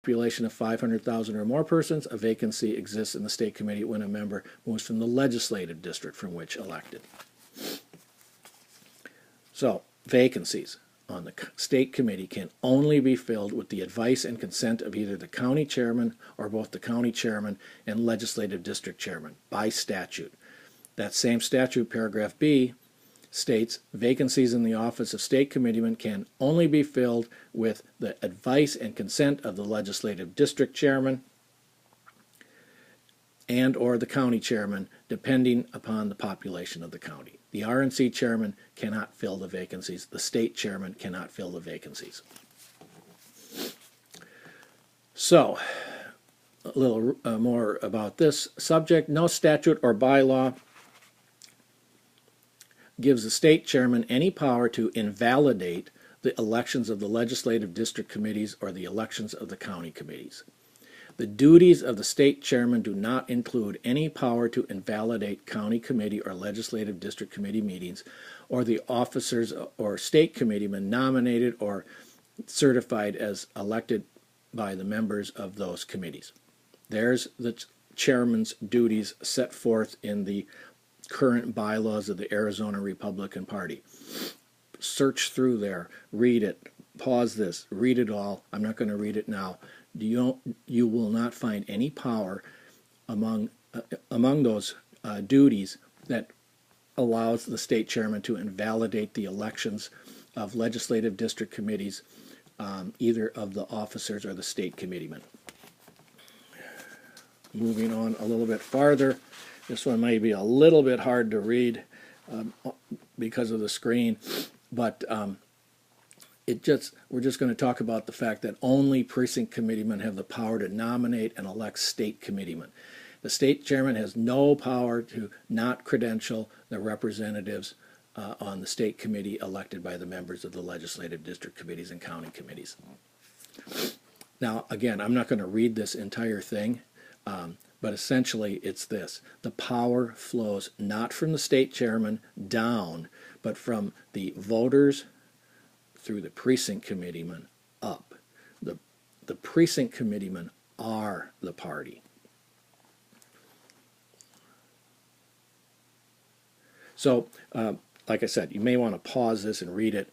population of 500,000 or more persons, a vacancy exists in the state committee when a member moves from the legislative district from which elected. So, vacancies on the state committee can only be filled with the advice and consent of either the county chairman or both the county chairman and legislative district chairman by statute. That same statute, paragraph B, states vacancies in the office of state committeeman can only be filled with the advice and consent of the legislative district chairman and or the county chairman, depending upon the population of the county. The RNC chairman cannot fill the vacancies. The state chairman cannot fill the vacancies. So, a little more about this subject. No statute or bylaw gives the state chairman any power to invalidate the elections of the legislative district committees or the elections of the county committees. The duties of the state chairman do not include any power to invalidate county committee or legislative district committee meetings or the officers or state committeemen nominated or certified as elected by the members of those committees. There's the chairman's duties set forth in the current bylaws of the Arizona Republican Party. Search through there, read it, pause this, read it all. I'm not going to read it now. You will not find any power among those duties that allows the state chairman to invalidate the elections of legislative district committees, either of the officers or the state committeemen. Moving on a little bit farther, this one may be a little bit hard to read because of the screen, but we're just going to talk about the fact that only precinct committeemen have the power to nominate and elect state committeemen. The state chairman has no power to not credential the representatives on the state committee elected by the members of the legislative district committees and county committees. Now, again, I'm not going to read this entire thing, but essentially it's this. The power flows not from the state chairman down, but from the voters through the precinct committeemen up. The precinct committeemen are the party. So, like I said, you may want to pause this and read it.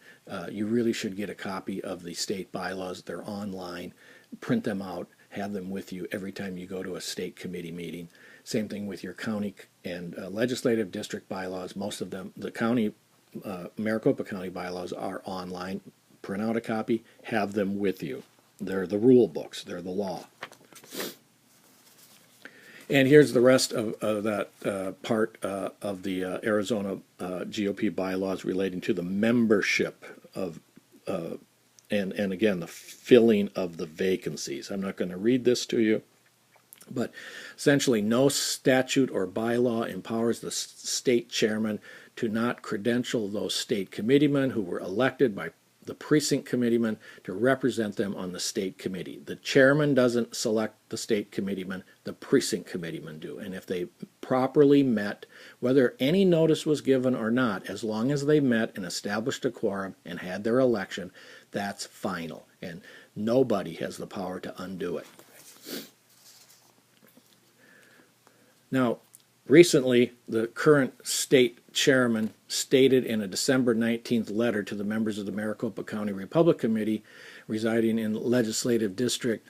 You really should get a copy of the state bylaws. They're online. Print them out. Have them with you every time you go to a state committee meeting. Same thing with your county and legislative district bylaws. Most of them, the county, Maricopa County bylaws are online. Print out a copy. Have them with you. They're the rule books. They're the law. And here's the rest of that part of the Arizona GOP bylaws relating to the membership of, and again, the filling of the vacancies. I'm not going to read this to you, but essentially no statute or bylaw empowers the state chairman to not credential those state committeemen who were elected by the precinct committeemen to represent them on the state committee. The chairman doesn't select the state committeemen, the precinct committeemen do. And if they properly met, whether any notice was given or not, as long as they met and established a quorum and had their election, that's final. And nobody has the power to undo it. Now, recently, the current state chairman stated in a December 19th letter to the members of the Maricopa County Republic Committee residing in legislative district,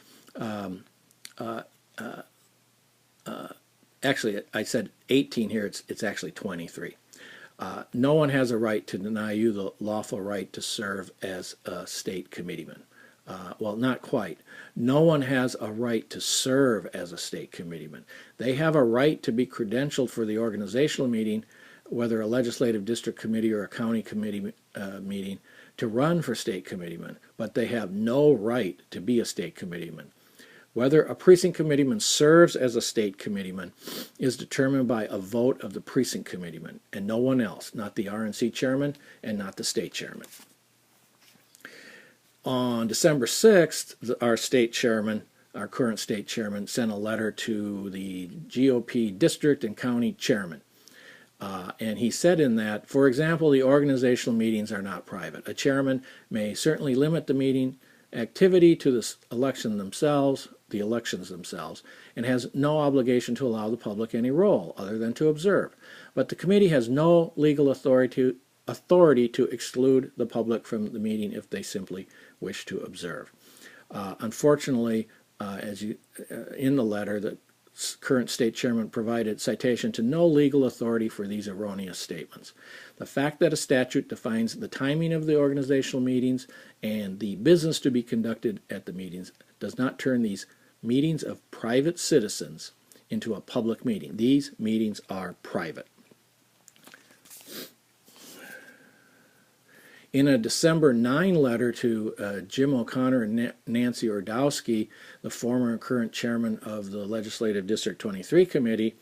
actually I said 18 here, it's actually 23. No one has a right to deny you the lawful right to serve as a state committeeman. Well, not quite. No one has a right to serve as a state committeeman. They have a right to be credentialed for the organizational meeting, whether a legislative district committee or a county committee meeting, to run for state committeeman, but they have no right to be a state committeeman. Whether a precinct committeeman serves as a state committeeman is determined by a vote of the precinct committeeman and no one else, not the RNC chairman and not the state chairman. On December 6th, our state chairman, our current state chairman, sent a letter to the GOP district and county chairman. And he said in that, for example, the organizational meetings are not private. A chairman may certainly limit the meeting activity to the elections themselves, and has no obligation to allow the public any role other than to observe. But the committee has no legal authority to exclude the public from the meeting if they simply wish to observe. Unfortunately, in the letter, the current state chairman provided citation to no legal authority for these erroneous statements. The fact that a statute defines the timing of the organizational meetings and the business to be conducted at the meetings does not turn these meetings of private citizens into a public meeting. These meetings are private. In a December 9 letter to Jim O'Connor and Nancy Ordowski, the former and current chairman of the Legislative District 23 Committee,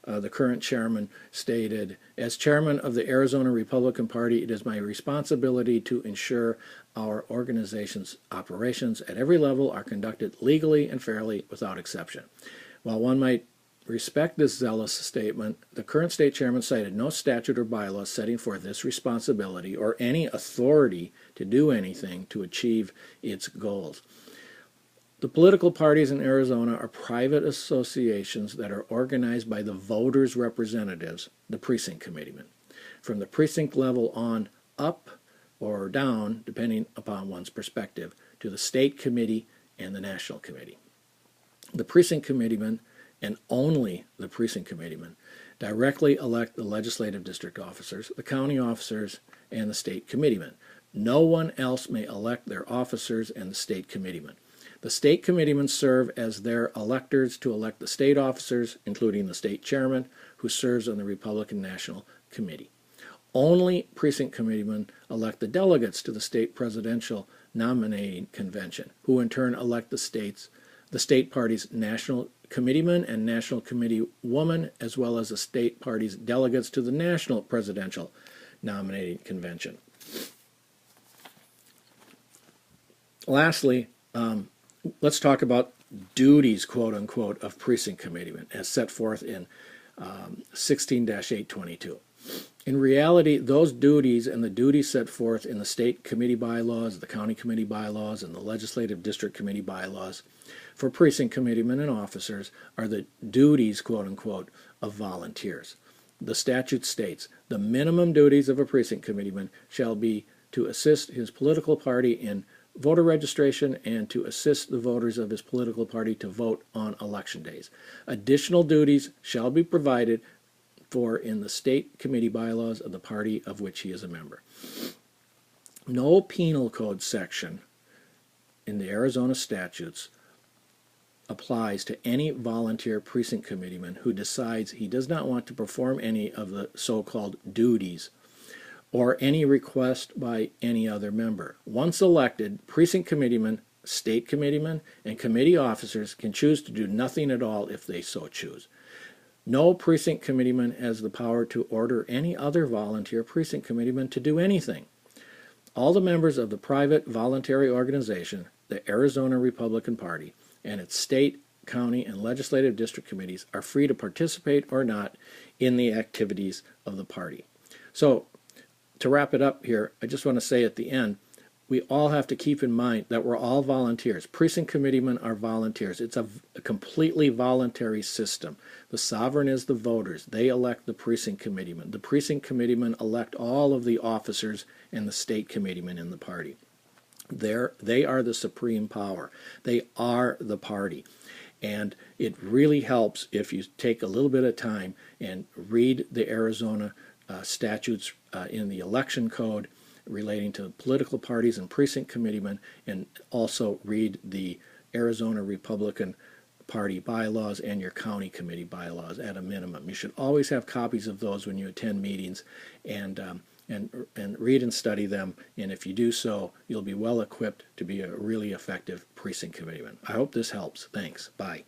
the current chairman stated, "As chairman of the Arizona Republican Party, it is my responsibility to ensure our organization's operations at every level are conducted legally and fairly without exception." While one might respect this zealous statement, the current state chairman cited no statute or bylaw setting forth this responsibility or any authority to do anything to achieve its goals. The political parties in Arizona are private associations that are organized by the voters' representatives, the precinct committeemen, from the precinct level on up or down, depending upon one's perspective, to the state committee and the national committee. The precinct committeemen, and only the precinct committeemen, directly elect the legislative district officers, the county officers, and the state committeemen. No one else may elect their officers and the state committeemen. The state committeemen serve as their electors to elect the state officers, including the state chairman, who serves on the Republican National Committee. Only precinct committeemen elect the delegates to the state presidential nominating convention, who in turn elect the state party's national committeemen and national committee woman, as well as the state party's delegates to the national presidential nominating convention. Lastly, let's talk about duties, quote unquote, of precinct committeemen as set forth in 16-822. In reality, those duties and the duties set forth in the state committee bylaws, the county committee bylaws, and the legislative district committee bylaws for precinct committeemen and officers are the duties, quote unquote, of volunteers. The statute states, the minimum duties of a precinct committeeman shall be to assist his political party in voter registration and to assist the voters of his political party to vote on election days. Additional duties shall be provided for in the state committee bylaws of the party of which he is a member. No penal code section in the Arizona statutes applies to any volunteer precinct committeeman who decides he does not want to perform any of the so-called duties or any request by any other member. Once elected, precinct committeemen, state committeemen, and committee officers can choose to do nothing at all if they so choose. No precinct committeeman has the power to order any other volunteer precinct committeeman to do anything. All the members of the private voluntary organization, the Arizona Republican Party, and its state, county, and legislative district committees are free to participate or not in the activities of the party. So, to wrap it up here, I just want to say at the end, we all have to keep in mind that we're all volunteers. Precinct committeemen are volunteers. It's a completely voluntary system. The sovereign is the voters. They elect the precinct committeemen. The precinct committeemen elect all of the officers and the state committeemen in the party. They are the supreme power. They are the party. And it really helps if you take a little bit of time and read the Arizona statutes in the election code relating to political parties and precinct committeemen, and also read the Arizona Republican Party bylaws and your county committee bylaws at a minimum. You should always have copies of those when you attend meetings, and read and study them, and if you do so, you'll be well equipped to be a really effective precinct committeeman. I hope this helps. Thanks. Bye.